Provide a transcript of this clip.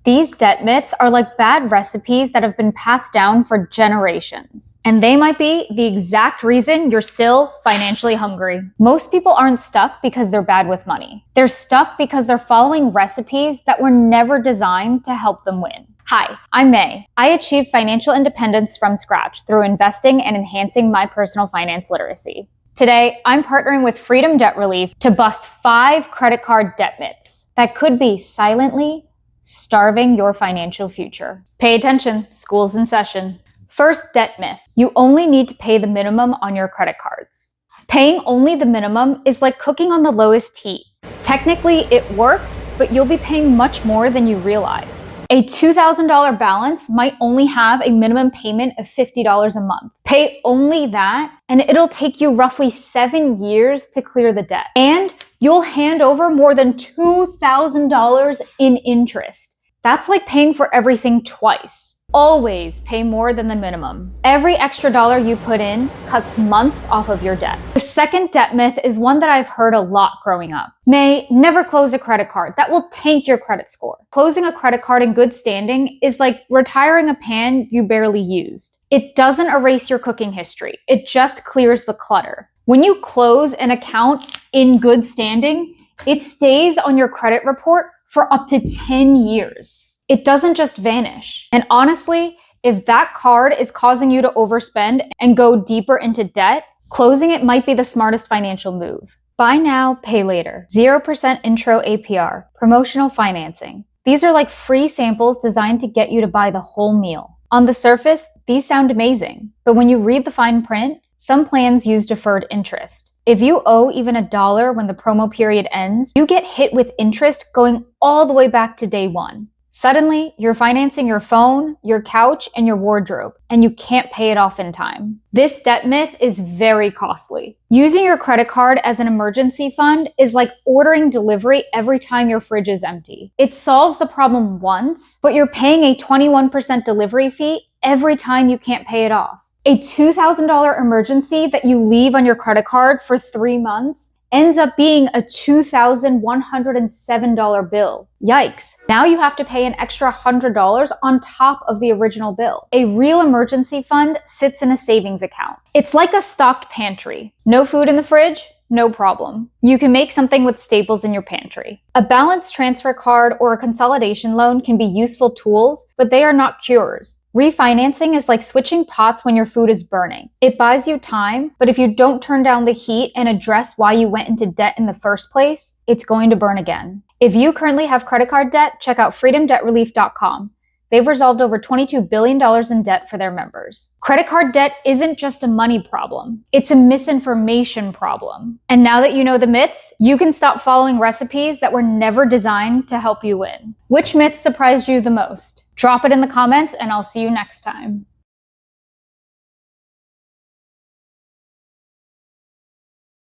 These debt myths are like bad recipes that have been passed down for generations. And they might be the exact reason you're still financially hungry. Most people aren't stuck because they're bad with money. They're stuck because they're following recipes that were never designed to help them win. Hi, I'm May. I achieved financial independence from scratch through investing and enhancing my personal finance literacy. Today, I'm partnering with Freedom Debt Relief to bust 5 credit card debt myths that could be silently starving your financial future. Pay attention, school's in session. First debt myth, you only need to pay the minimum on your credit cards. Paying only the minimum is like cooking on the lowest heat. Technically, it works, but you'll be paying much more than you realize. A $2,000 balance might only have a minimum payment of $50 a month. Pay only that, and it'll take you roughly 7 years to clear the debt. And you'll hand over more than $2,000 in interest. That's like paying for everything twice. Always pay more than the minimum. Every extra dollar you put in cuts months off of your debt. The second debt myth is one that I've heard a lot growing up. May, never close a credit card. That will tank your credit score. Closing a credit card in good standing is like retiring a pan you barely used. It doesn't erase your cooking history. It just clears the clutter. When you close an account in good standing, it stays on your credit report for up to 10 years. It doesn't just vanish. And honestly, if that card is causing you to overspend and go deeper into debt, closing it might be the smartest financial move. Buy now, pay later. 0% intro APR. Promotional financing. These are like free samples designed to get you to buy the whole meal. On the surface, these sound amazing. But when you read the fine print, some plans use deferred interest. If you owe even $1 when the promo period ends, you get hit with interest going all the way back to day one. Suddenly, you're financing your phone, your couch, and your wardrobe, and you can't pay it off in time. This debt myth is very costly. Using your credit card as an emergency fund is like ordering delivery every time your fridge is empty. It solves the problem once, but you're paying a 21% delivery fee every time you can't pay it off. A $2,000 emergency that you leave on your credit card for 3 months ends up being a $2,107 bill. Yikes. Now you have to pay an extra $100 on top of the original bill. A real emergency fund sits in a savings account. It's like a stocked pantry. No food in the fridge? No problem. You can make something with staples in your pantry. A balance transfer card or a consolidation loan can be useful tools, but they are not cures. Refinancing is like switching pots when your food is burning. It buys you time, but if you don't turn down the heat and address why you went into debt in the first place, it's going to burn again. If you currently have credit card debt, check out freedomdebtrelief.com. They've resolved over $22 billion in debt for their members. Credit card debt isn't just a money problem. It's a misinformation problem. And now that you know the myths, you can stop following recipes that were never designed to help you win. Which myth surprised you the most? Drop it in the comments and I'll see you next time.